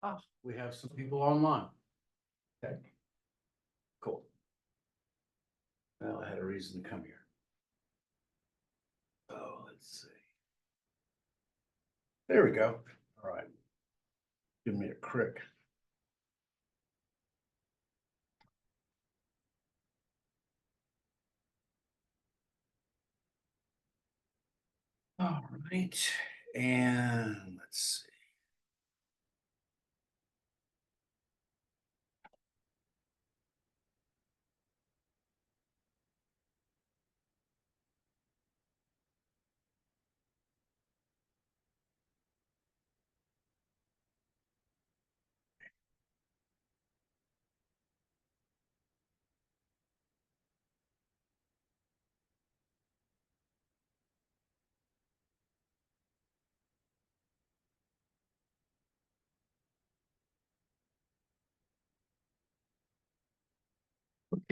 Ah, we have some people online. Okay. Cool. Well, I had a reason to come here. Oh, let's see. There we go. All right. Give me a crick. All right. And let's see.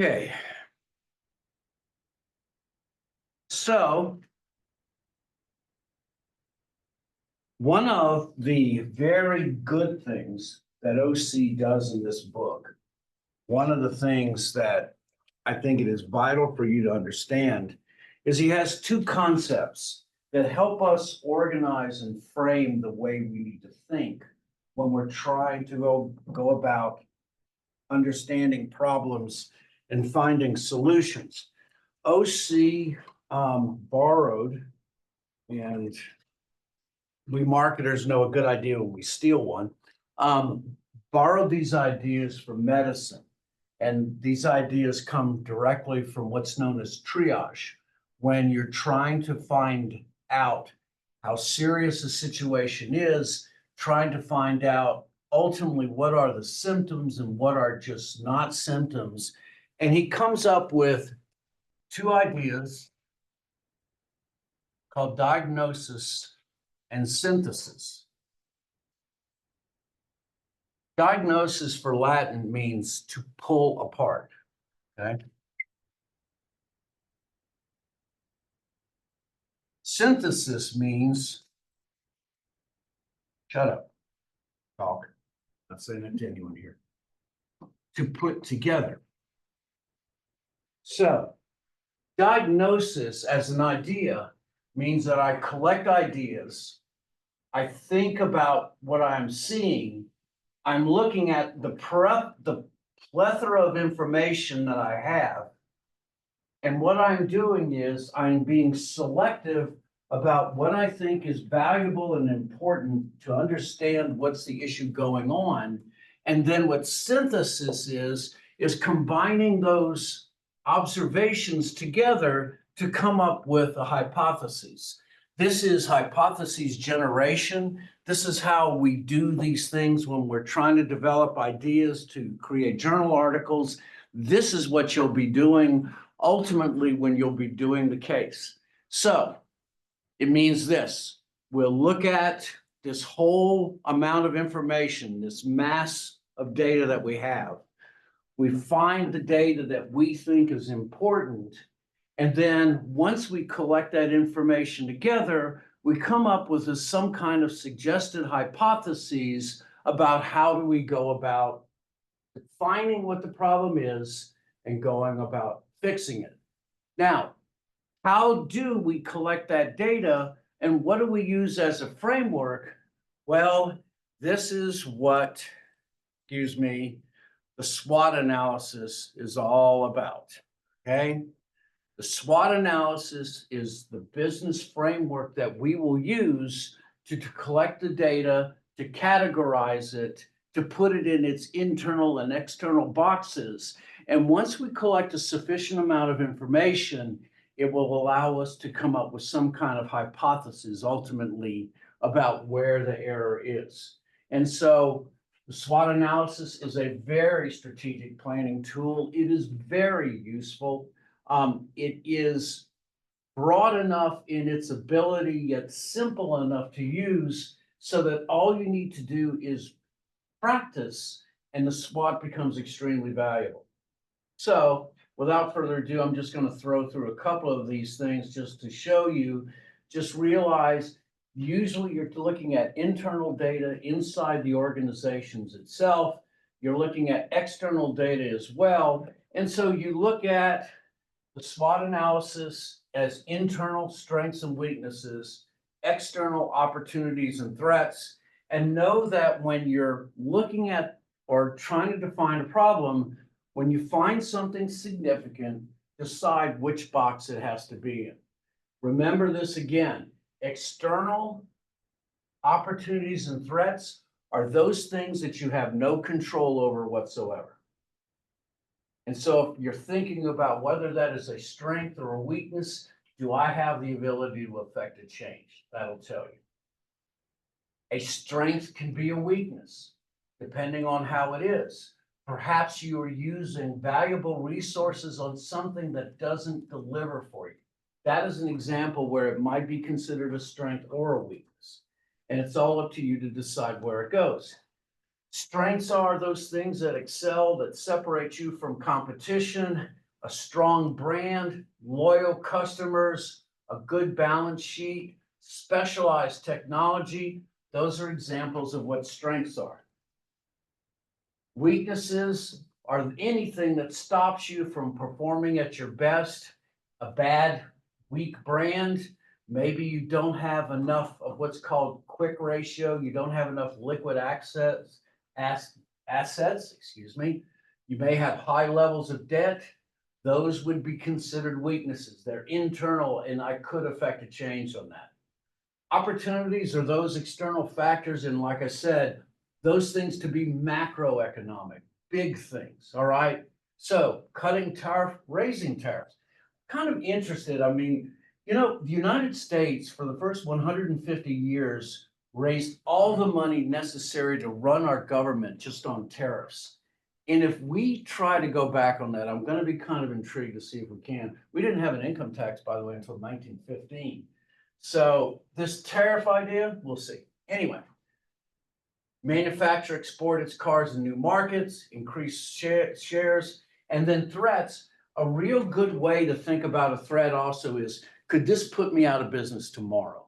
Okay. So one of the very good things that OC does in this book, one of the things that I think it is vital for you to understand is he has two concepts that help us organize and frame the way we need to think when we're trying to go about understanding problems and finding solutions. OC borrowed, and we marketers know a good idea when we steal one, borrowed these ideas from medicine. And these ideas come directly from what's known as triage. When you're trying to find out how serious a situation is, trying to find out ultimately what are the symptoms and what are just not symptoms. And he comes up with two ideas called diagnosis and synthesis. Diagnosis for Latin means to pull apart, okay? Synthesis means shut up, talk. Not saying that to anyone here. To put together. So, diagnosis as an idea means that I collect ideas, I think about what I'm seeing, I'm looking at the plethora of information that I have, and what I'm doing is I'm being selective about what I think is valuable and important to understand what's the issue going on. And then what synthesis is combining those observations together to come up with a hypothesis. This is hypothesis generation. This is how we do these things when we're trying to develop ideas to create journal articles. This is what you'll be doing ultimately when you'll be doing the case. So it means this: we'll look at this whole amount of information, this mass of data that we have. We find the data that we think is important. And then once we collect that information together, we come up with some kind of suggested hypotheses about how do we go about defining what the problem is and going about fixing it. Now, how do we collect that data and what do we use as a framework? Well, this is what, excuse me, the SWOT analysis is all about, okay? The SWOT analysis is the business framework that we will use to collect the data, to categorize it, to put it in its internal and external boxes. And once we collect a sufficient amount of information, it will allow us to come up with some kind of hypothesis ultimately about where the error is. And so the SWOT analysis is a very strategic planning tool. It is very useful. It is broad enough in its ability, yet simple enough to use so that all you need to do is practice and the SWOT becomes extremely valuable. So without further ado, I'm just going to throw through a couple of these things just to show you, just realize Usually you're looking at internal data inside the organizations itself. You're looking at external data as well. And so you look at the SWOT analysis as internal strengths and weaknesses, external opportunities and threats, and know that when you're looking at or trying to define a problem, when you find something significant, decide which box it has to be in. Remember this again, external opportunities and threats are those things that you have no control over whatsoever. And so if you're thinking about whether that is a strength or a weakness, do I have the ability to affect a change? That'll tell you. A strength can be a weakness, depending on how it is. Perhaps you are using valuable resources on something that doesn't deliver for you. That is an example where it might be considered a strength or a weakness. And it's all up to you to decide where it goes. Strengths are those things that excel, that separate you from competition, a strong brand, loyal customers, a good balance sheet, specialized technology. Those are examples of what strengths are. Weaknesses are anything that stops you from performing at your best, a bad, weak brand. Maybe you don't have enough of what's called quick ratio. You don't have enough liquid assets, excuse me. You may have high levels of debt. Those would be considered weaknesses. They're internal, and I could affect a change on that. Opportunities are those external factors, and like I said, those things to be macroeconomic, big things, all right? So cutting tariff, raising tariffs. Kind of interested, I mean, the United States for the first 150 years raised all the money necessary to run our government just on tariffs. And if we try to go back on that, I'm going to be kind of intrigued to see if we can. We didn't have an income tax, by the way, until 1915. So this tariff idea, we'll see. Anyway, manufacture, export its cars in new markets, increase shares, and then threats. A real good way to think about a threat also is, could this put me out of business tomorrow?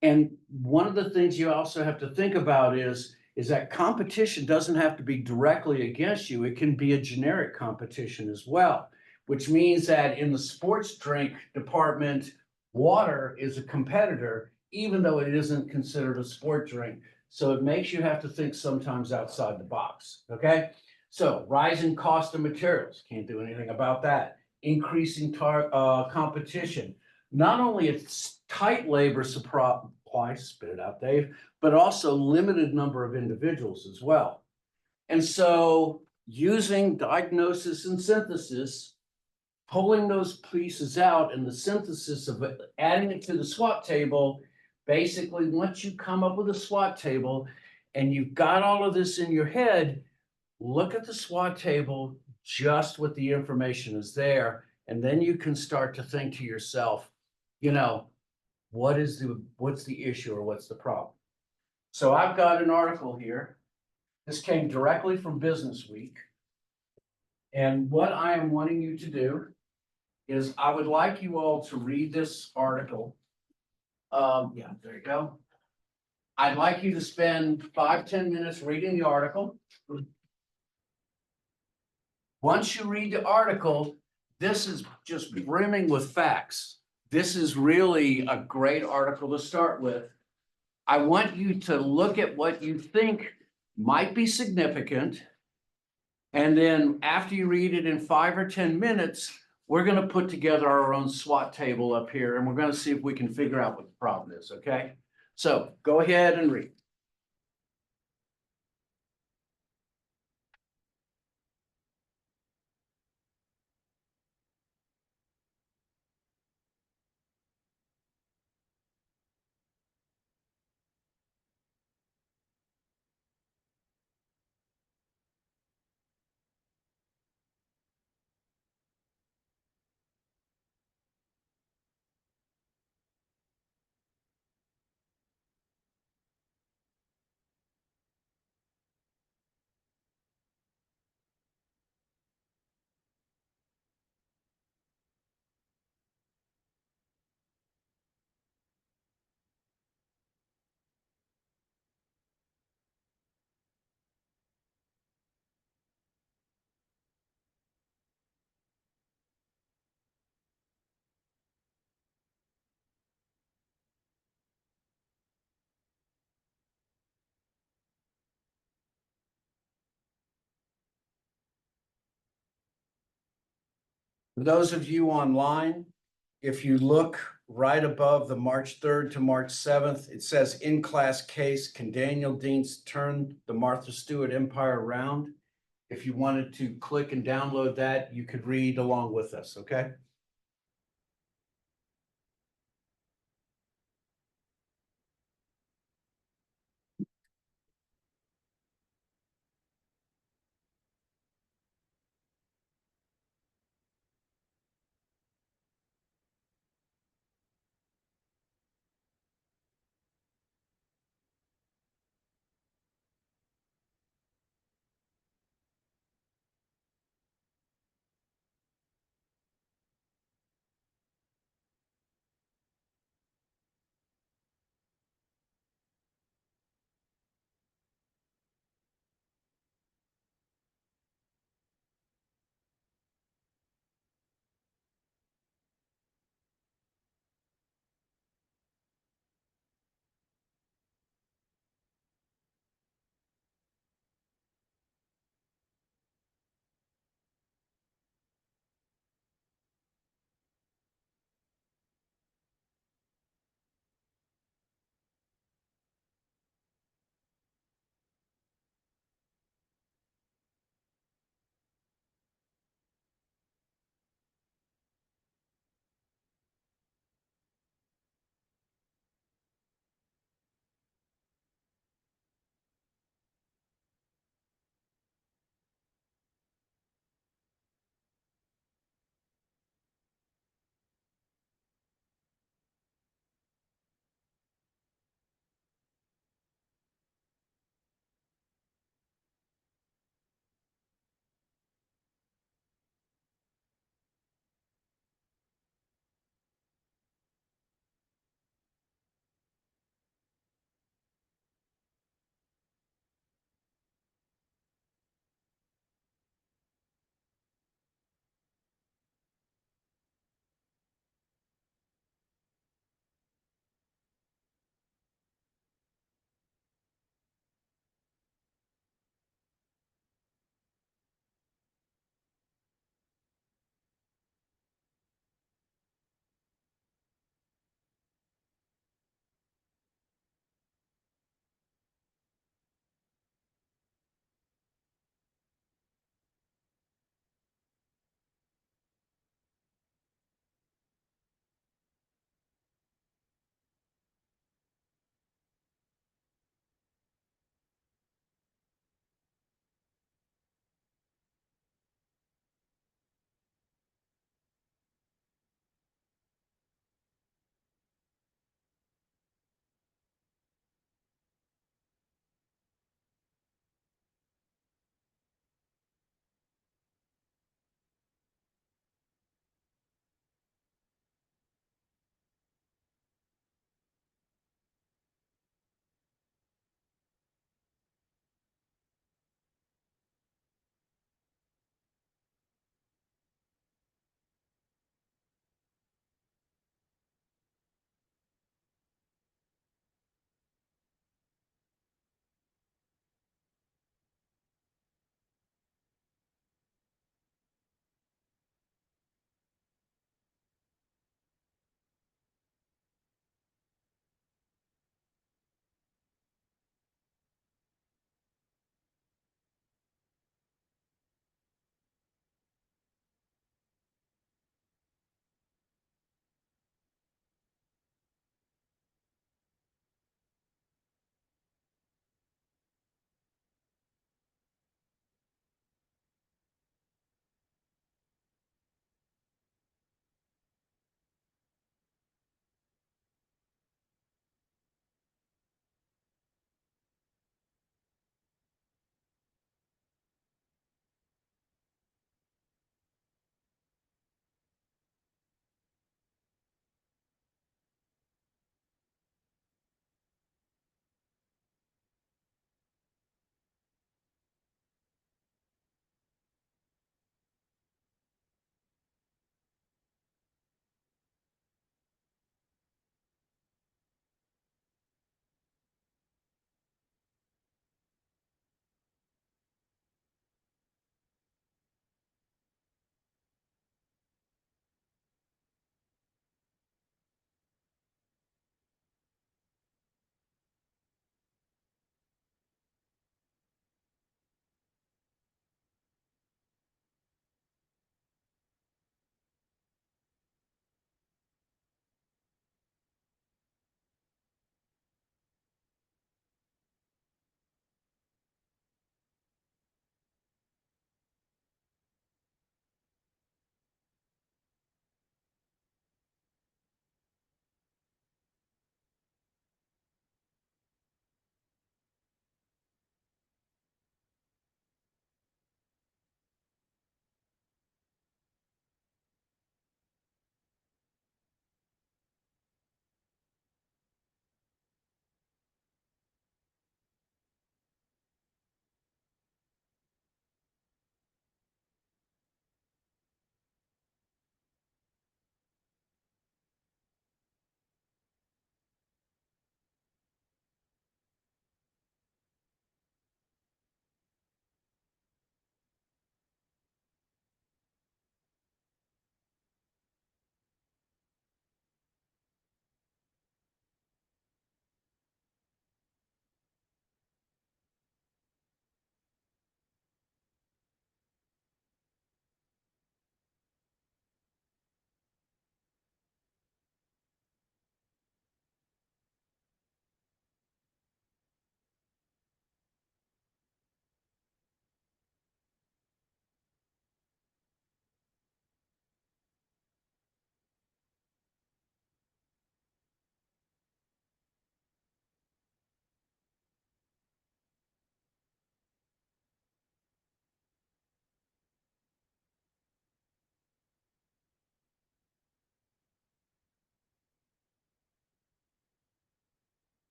And one of the things you also have to think about is that competition doesn't have to be directly against you. It can be a generic competition as well, which means that in the sports drink department, water is a competitor, even though it isn't considered a sport drink. So it makes you have to think sometimes outside the box, okay? So rising cost of materials, can't do anything about that. Increasing competition. Not only it's tight labor supply, spit it out, Dave, but also limited number of individuals as well. And so using diagnosis and synthesis, pulling those pieces out and the synthesis of it, adding it to the SWOT table, basically once you come up with a SWOT table and you've got all of this in your head, look at the SWOT table just with the information is there, and then you can start to think to yourself, what's the issue or what's the problem? So I've got an article here. This came directly from Business Week. And what I am wanting you to do is I would like you all to read this article. Yeah, there you go. I'd like you to spend 5-10 minutes reading the article. Once you read the article, this is just brimming with facts. This is really a great article to start with. I want you to look at what you think might be significant. And then after you read it in 5 or 10 minutes, we're going to put together our own SWOT table up here, and we're going to see if we can figure out what the problem is, okay? So go ahead and read. For those of you online, if you look right above the March 3rd to March 7th, it says in-class case, can Daniel Deans turn the Martha Stewart empire around? If you wanted to click and download that, you could read along with us, okay?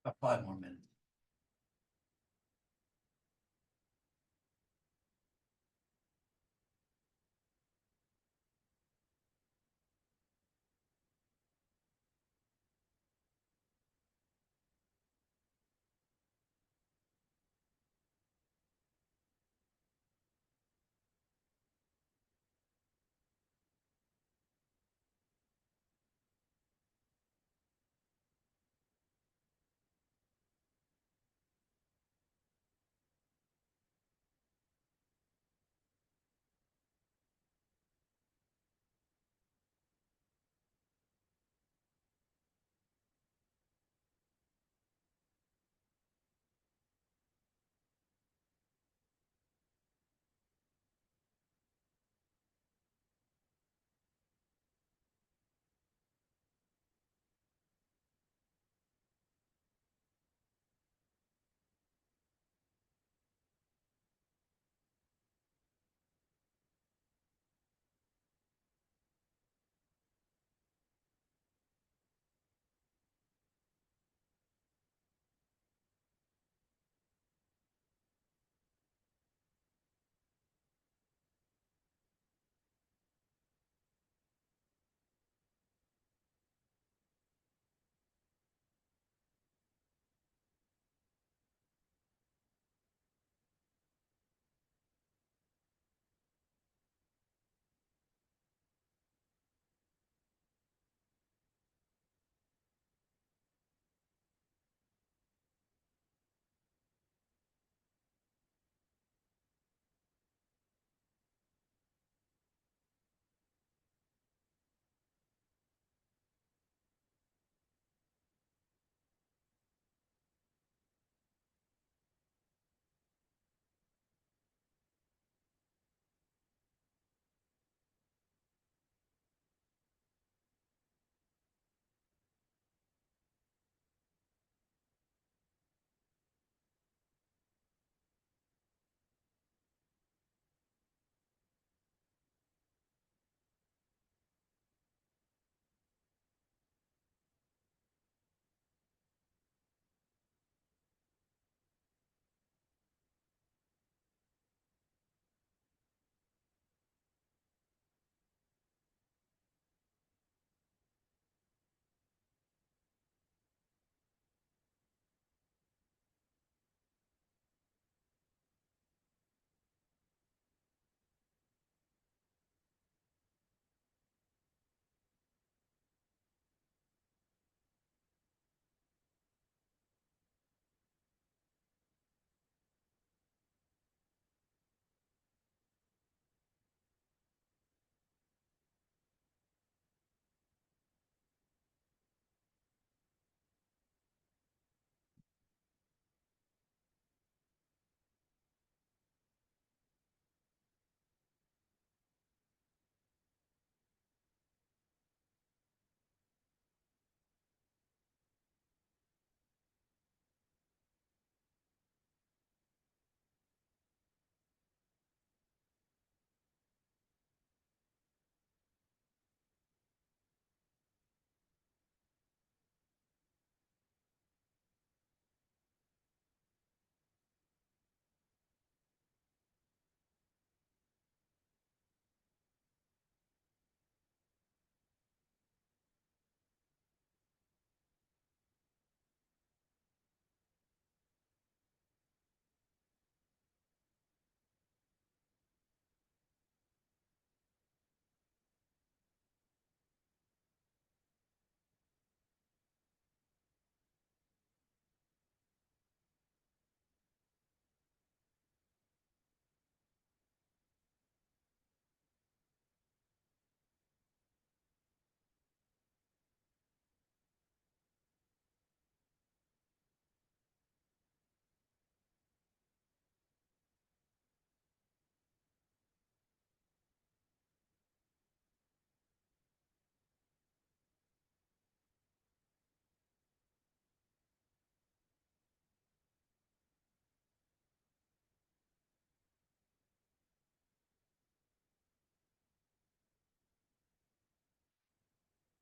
About 5 more minutes.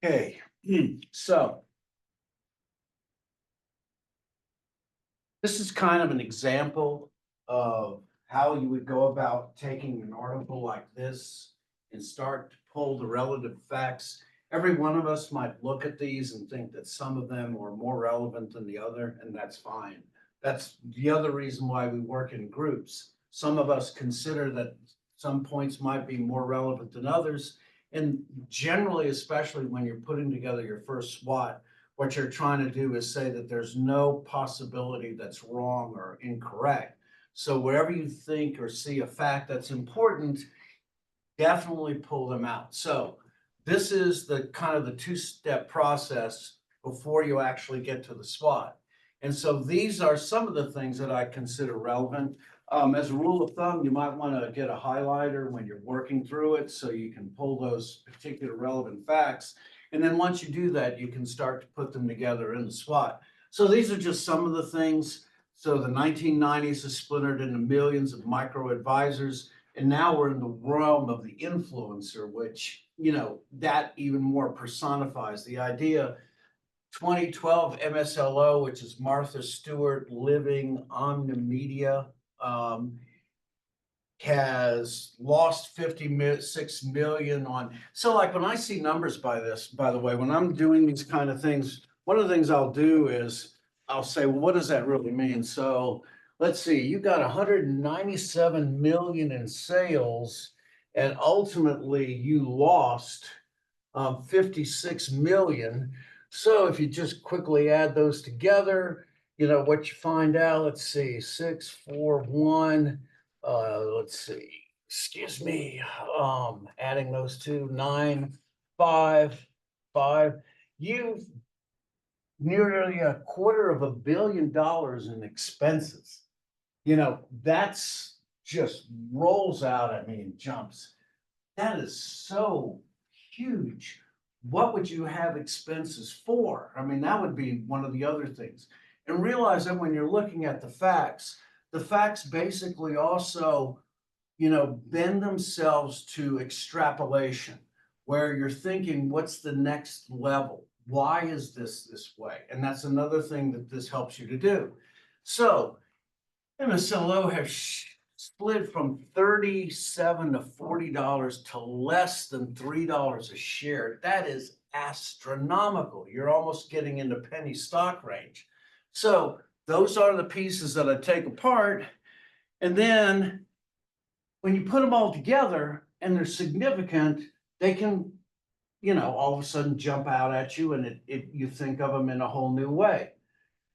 Okay, so This is kind of an example of how you would go about taking an article like this and start to pull the relative facts. Every one of us might look at these and think that some of them are more relevant than the other, and that's fine. That's the other reason why we work in groups. Some of us consider that some points might be more relevant than others. And generally, especially when you're putting together your first SWOT, what you're trying to do is say that there's no possibility that's wrong or incorrect. So wherever you think or see a fact that's important, definitely pull them out. So this is the kind of the two-step process before you actually get to the SWOT. And so these are some of the things that I consider relevant. As a rule of thumb, you might want to get a highlighter when you're working through it so you can pull those particular relevant facts. And then once you do that, you can start to put them together in the SWOT. So these are just some of the things. So the 1990s is splintered into millions of micro advisors. And now we're in the realm of the influencer, which, that even more personifies the idea. 2012 MSLO, which is Martha Stewart Living Omnimedia, has lost 56 million on. So like when I see numbers by the way, when I'm doing these kind of things, one of the things I'll do is I'll say, well, what does that really mean? So let's see, you got 197 million in sales, and ultimately you lost 56 million. So if you just quickly add those together, what you find out, let's see, 641, let's see, excuse me, adding those two, 9, 5, 5, you've nearly $250 million in expenses. That's just rolls out at me and jumps. That is so huge. What would you have expenses for? I mean, that would be one of the other things. And realize that when you're looking at the facts basically also, bend themselves to extrapolation, where you're thinking, what's the next level? Why is this way? And that's another thing that this helps you to do. So MSLO has split from $37 to $40 to less than $3 a share. That is astronomical. You're almost getting into penny stock range. So those are the pieces that I take apart. And then when you put them all together and they're significant, they can, all of a sudden jump out at you, and you think of them in a whole new way.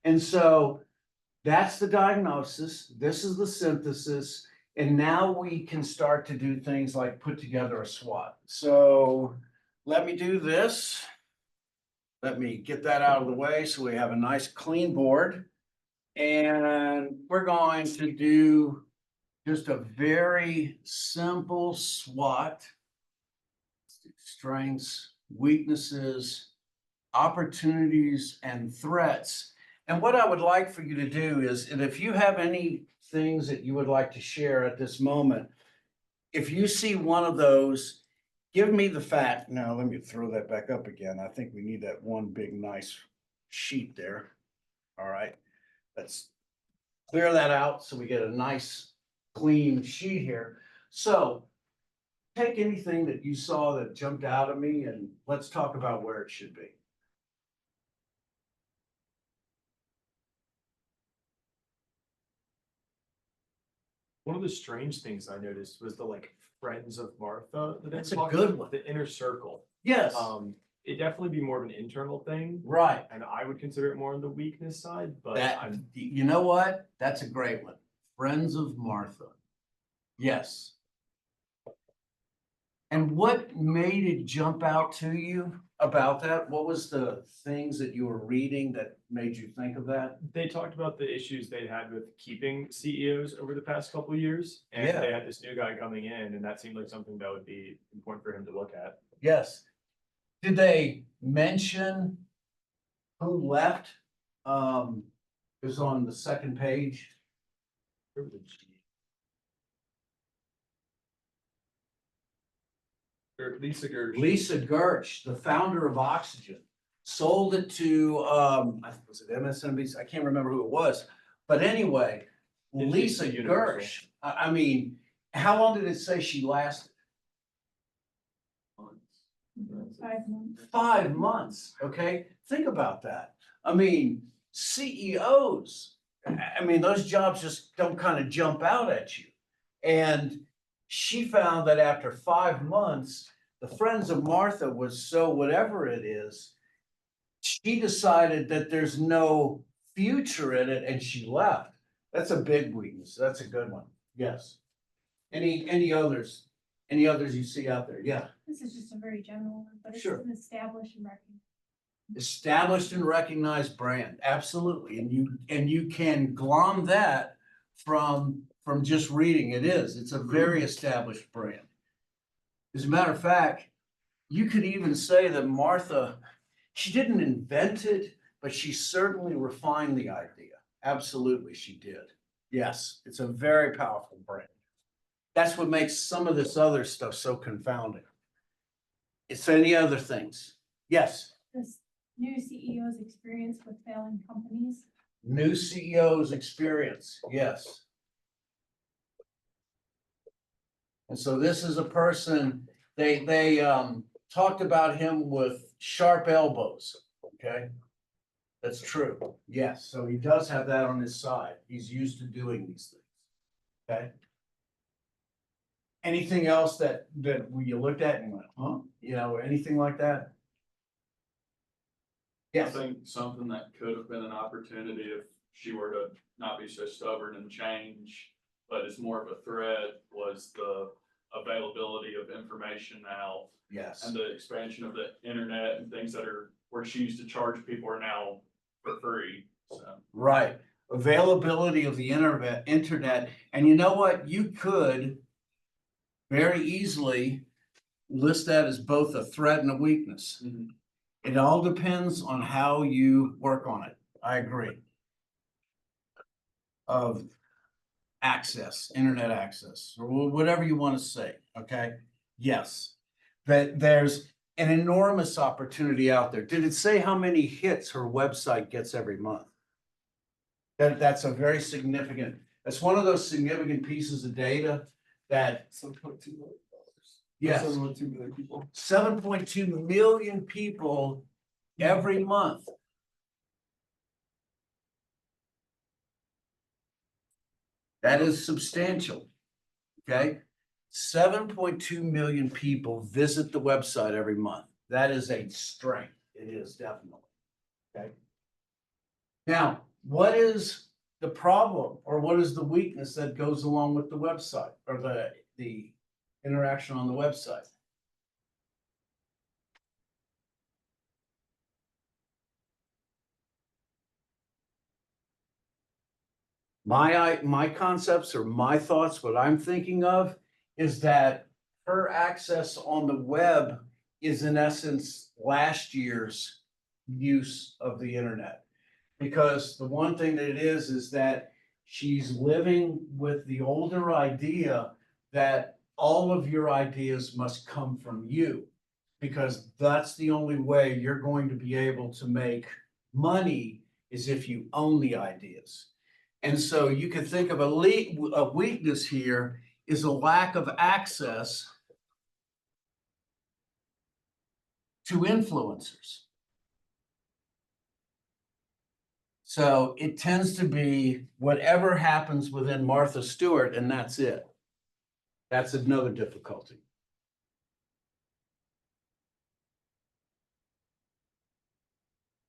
And so that's the diagnosis. This is the synthesis. And now we can start to do things like put together a SWOT. So let me do this. Let me get that out of the way so we have a nice clean board. And we're going to do just a very simple SWOT. Strengths, weaknesses, opportunities, and threats. And what I would like for you to do is, and if you have any things that you would like to share at this moment, if you see one of those, give me the fact. Now, let me throw that back up again. I think we need that one big, nice sheet there. All right, let's clear that out so we get a nice, clean sheet here. So take anything that you saw that jumped out at me, and let's talk about where it should be. One of the strange things I noticed was the friends of Martha. That's a good one. The inner circle. Yes. It'd definitely be more of an internal thing. Right. And I would consider it more on the weakness side, but you know what? That's a great one. Friends of Martha. Yes. And what made it jump out to you about that? What was the things that you were reading that made you think of that? They talked about the issues they had with keeping CEOs over the past couple of years. And they had this new guy coming in, and that seemed like something that would be important for him to look at. Yes. Did they mention who left? It was on the second page. Lisa Gersh. Lisa Gersh, the founder of Oxygen, sold it to was it MSNBC? I can't remember who it was, But anyway, It's Lisa universal. Gersh, I mean, how long did it say she lasted? 5 months. 5 months, okay? Think about that. I mean, CEOs, I mean, those jobs just don't kind of jump out at you. And she found that after 5 months, the Friends of Martha was so whatever it is, she decided that there's no future in it and she left. That's a big weakness. That's a good one. Yes. Any others? Any others you see out there? Yeah. This is just a very general one, but it's Sure. an established and recognized. Established and recognized brand, absolutely, and you can glom that from just reading. It's a very established brand. As a matter of fact, you could even say that Martha, she didn't invent it, but she certainly refined the idea. Absolutely, she did. Yes, it's a very powerful brand. That's what makes some of this other stuff so confounding. It's any other things? Yes. This new CEO's experience with failing companies. New CEO's experience, yes. And so this is a person, they talked about him with sharp elbows, okay? That's true, yes, so he does have that on his side. He's used to doing these things, okay? Anything else that you looked at and went, huh? You know, anything like that? I Yes, think something that could have been an opportunity if she were to not be so stubborn and change, but it's more of a threat, was the availability of information now yes. and the expansion of the internet and things that are, where she used to charge people are now for free, so. Right, availability of the internet, and you know what, you could very easily list that as both a threat and a weakness. It all depends on how you work on it, I agree. Of access, internet access, or whatever you want to say, okay? Yes, that there's an enormous opportunity out there. Did it say how many hits her website gets every month? That's a very significant, that's one of those significant pieces of data that, $7.2 million. yes, 7.2 million people. 7.2 million people every month. That is substantial, okay? 7.2 million people visit the website every month. That is a strength. It is definitely, okay? Now, what is the problem or what is the weakness that goes along with the website or the interaction on the website? My concepts or my thoughts, what I'm thinking of is that her access on the web is in essence last year's use of the internet. Because the one thing that it is that she's living with the older idea that all of your ideas must come from you. Because that's the only way you're going to be able to make money is if you own the ideas. And so you can think of a weakness here is a lack of access to influencers. So it tends to be whatever happens within Martha Stewart, and that's it. That's another difficulty.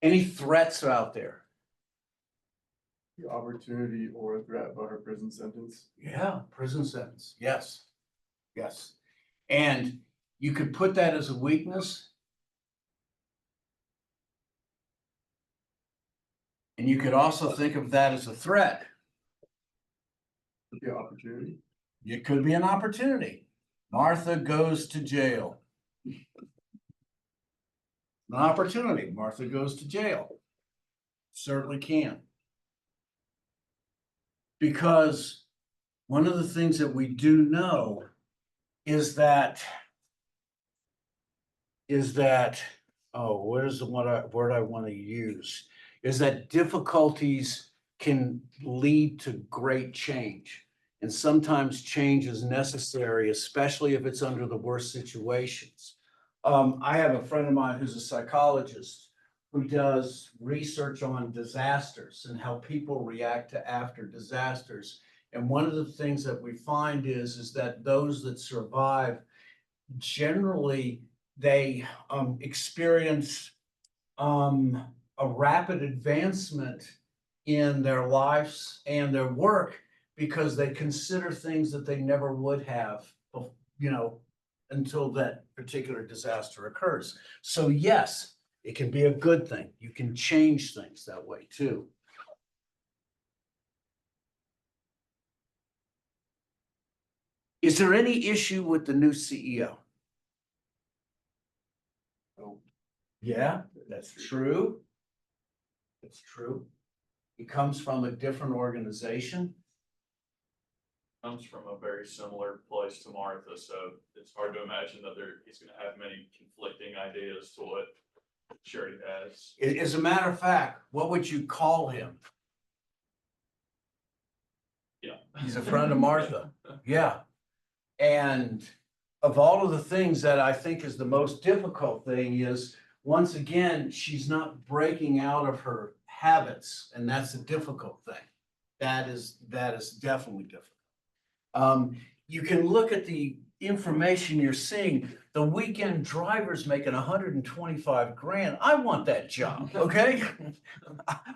Any threats out there? The opportunity or a threat about her prison sentence. Yeah, prison sentence, yes, yes. And you could put that as a weakness. And you could also think of that as a threat. The opportunity. It could be an opportunity. Martha goes to jail. An opportunity, Martha goes to jail. Certainly can. Because one of the things that we do know is that, oh, what is the word I want to use? Is that difficulties can lead to great change. And sometimes change is necessary, especially if it's under the worst situations. I have a friend of mine who's a psychologist who does research on disasters and how people react to after disasters. And one of the things that we find is that those that survive, generally, they experience a rapid advancement in their lives and their work because they consider things that they never would have, you know, until that particular disaster occurs. So yes, it can be a good thing. You can change things that way too. Is there any issue with the new CEO? Oh, Yeah, that's true. That's true. He comes from a different organization. Comes from a very similar place to Martha, so it's hard to imagine that he's gonna have many conflicting ideas to what Sherry has. As a matter of fact, what would you call him? Yeah. He's a friend of Martha. Yeah. And of all of the things that I think is the most difficult thing is, once again, she's not breaking out of her habits, and that's a difficult thing. That is definitely difficult. You can look at the information you're seeing. The weekend driver's making 125 grand. I want that job, okay?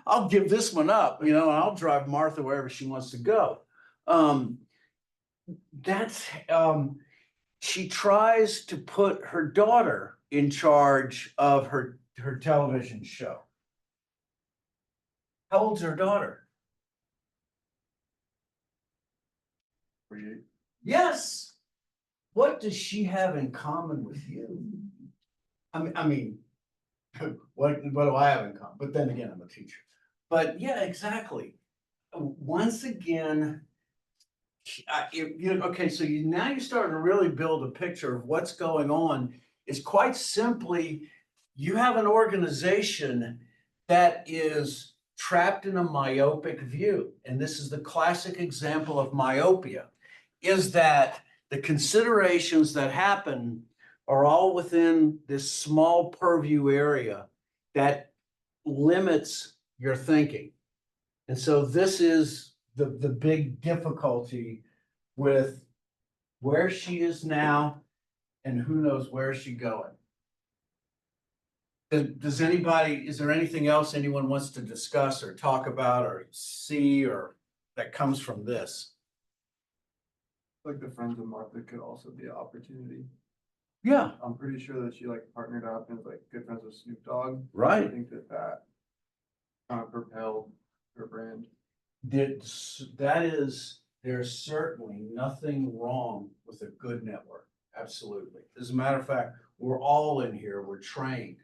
I'll give this one up, you know, and I'll drive Martha wherever she wants to go. She tries to put her daughter in charge of her television show. How old's her daughter? 48. Yes. What does she have in common with you? I mean, what do I have in common? But then again, I'm a teacher. But yeah, exactly. Once again, okay, so now you're starting to really build a picture of what's going on. It's quite simply, you have an organization that is trapped in a myopic view. And this is the classic example of myopia, is that the considerations that happen are all within this small purview area that limits your thinking. And so this is the big difficulty with where she is now and who knows where she's going. Does anybody, is there anything else anyone wants to discuss or talk about or see or that comes from this? Like the Friends of Martha could also be an opportunity. Yeah, I'm pretty sure that she like partnered up and was like good friends with Snoop Dogg. I right. think that kind of propelled her brand. There's certainly nothing wrong with a good network. Absolutely. As a matter of fact, we're all in here, we're trained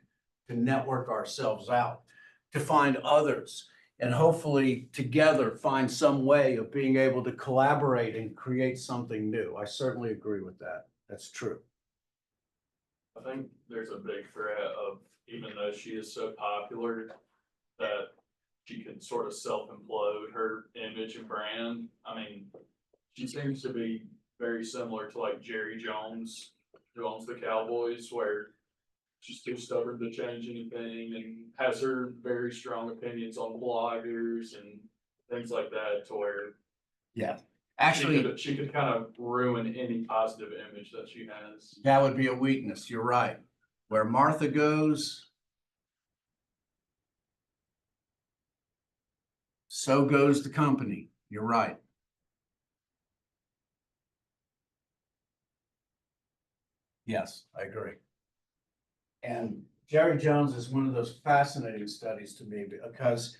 to network ourselves out, to find others, and hopefully together find some way of being able to collaborate and create something new. I certainly agree with that. That's true. I think there's a big threat of, even though she is so popular, that she can sort of self-implode her image and brand. I mean, she seems to be very similar to like Jerry Jones, who owns the Cowboys, where she's too stubborn to change anything and has her very strong opinions on bloggers and things like that, to where Yeah. Actually, she could kind of ruin any positive image that she has. that would be a weakness. You're right. Where Martha goes, so goes the company. You're right. Yes, I agree. And Jerry Jones is one of those fascinating studies to me because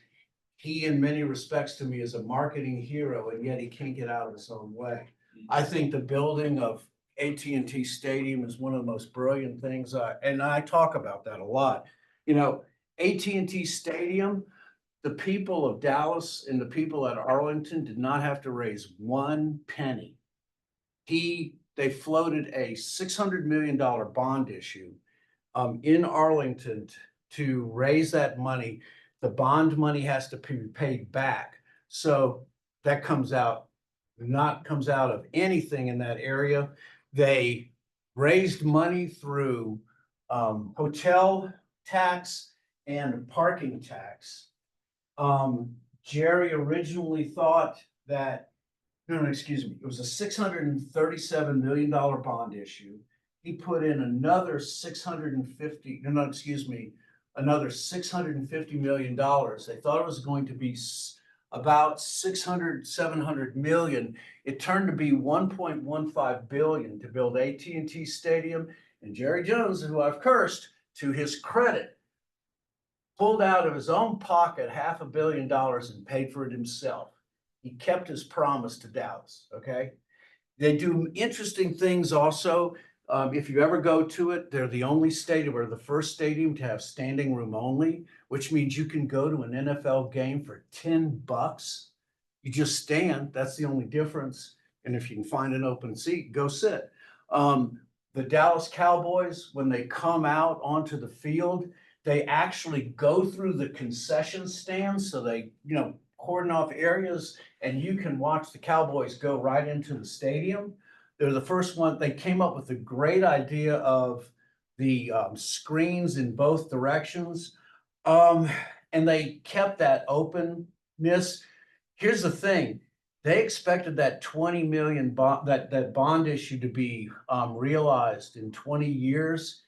he, in many respects to me, is a marketing hero, and yet he can't get out of his own way. I think the building of AT&T Stadium is one of the most brilliant things, and I talk about that a lot. You know, AT&T Stadium, the people of Dallas and the people at Arlington did not have to raise one penny. They floated a $600 million bond issue in Arlington to raise that money. The bond money has to be paid back, So that comes out of anything in that area. They raised money through hotel tax and parking tax. Jerry originally thought that, no, excuse me, it was a $637 million bond issue. He put in another another $650 million. They thought it was going to be about 700 million. It turned to be 1.15 billion to build AT&T Stadium. And Jerry Jones, who I've cursed, to his credit, pulled out of his own pocket $500 million and paid for it himself. He kept his promise to Dallas, okay? They do interesting things also. If you ever go to it, they're the only stadium or the first stadium to have standing room only, which means you can go to an NFL game for $10. You just stand, that's the only difference. And if you can find an open seat, go sit. The Dallas Cowboys, when they come out onto the field, they actually go through the concession stands. So they, cordon off areas, and you can watch the Cowboys go right into the stadium. They're the first one. They came up with a great idea of the screens in both directions. And they kept that openness. Here's the thing. They expected that 20 million that bond issue to be realized in 20 years.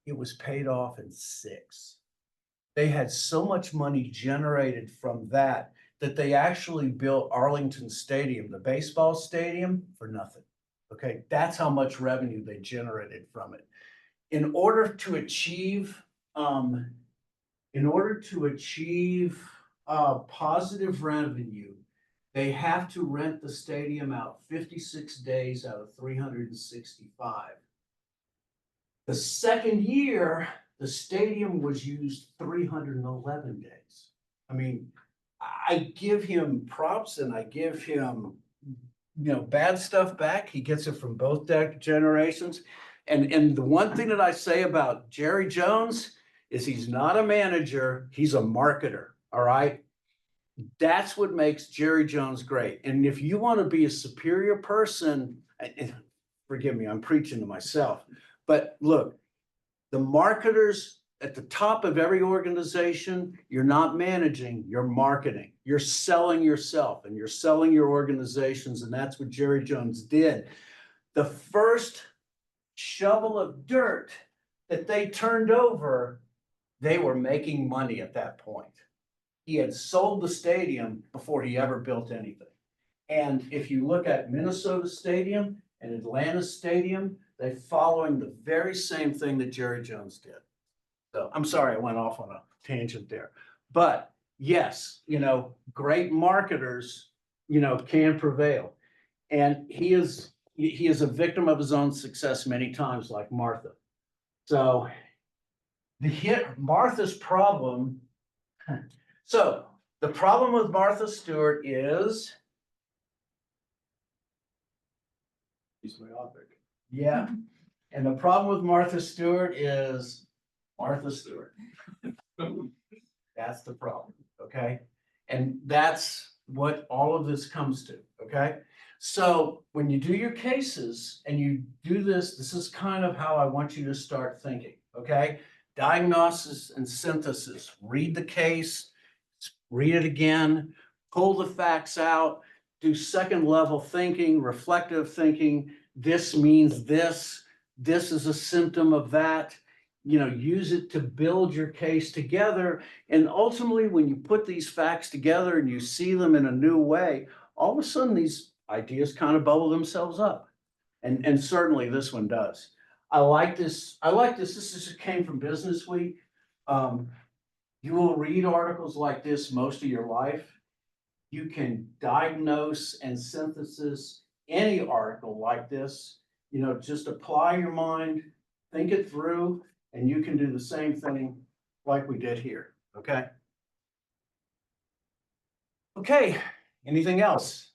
It was paid off in 6. They had so much money generated from that they actually built Arlington Stadium, the baseball stadium, for nothing. Okay, that's how much revenue they generated from it. In order to achieve positive revenue, they have to rent the stadium out 56 days out of 365. The second year, the stadium was used 311 days. I mean, I give him props and I give him, bad stuff back. He gets it from both generations. And the one thing that I say about Jerry Jones is he's not a manager, he's a marketer. All right. That's what makes Jerry Jones great. And if you want to be a superior person, and forgive me, I'm preaching to myself, but look, the marketers at the top of every organization, you're not managing, you're marketing. You're selling yourself and you're selling your organizations. And that's what Jerry Jones did. The first shovel of dirt that they turned over, they were making money at that point. He had sold the stadium before he ever built anything. And if you look at Minnesota Stadium and Atlanta Stadium, they're following the very same thing that Jerry Jones did. So I'm sorry I went off on a tangent there. But yes, great marketers, can prevail. And he is a victim of his own success many times, like Martha. So Martha's problem. So the problem with Martha Stewart is. He's myopic. Yeah. And the problem with Martha Stewart is Martha Stewart. That's the problem, okay? And that's what all of this comes to, okay? So when you do your cases and you do this, this is kind of how I want you to start thinking, okay? Diagnosis and synthesis. Read the case, read it again, pull the facts out, do second level thinking, reflective thinking. This means this. This is a symptom of that. Use it to build your case together. And ultimately, when you put these facts together and you see them in a new way, all of a sudden these ideas kind of bubble themselves up. And certainly this one does. I like this. This just came from Business Week. You will read articles like this most of your life. You can diagnose and synthesis any article like this. Just apply your mind, think it through, and you can do the same thing like we did here, okay? Okay, anything else?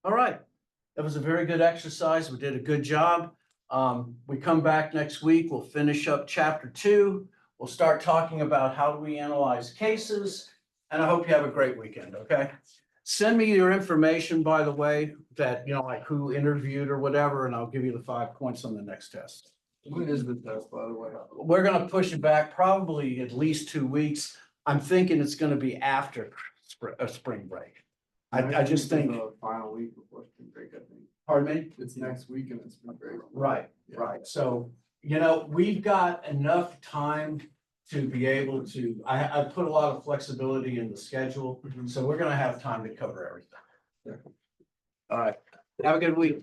All right, that was a very good exercise. We did a good job. We come back next week, we'll finish up chapter 2. We'll start talking about how do we analyze cases, and I hope you have a great weekend, okay? Send me your information, by the way, that, like who interviewed or whatever, and I'll give you the 5 points on the next test. When is the test, by the way? We're gonna push it back probably at least 2 weeks. I'm thinking it's gonna be after spring break. I just Next week is think, the final week before spring break, I think. pardon me? It's next week and it's spring break. Right, Yeah. right. So, we've got enough time to be able to, I put a lot of flexibility in the schedule, Mhm. so we're gonna have time to cover everything. Yeah. All right, have a good week.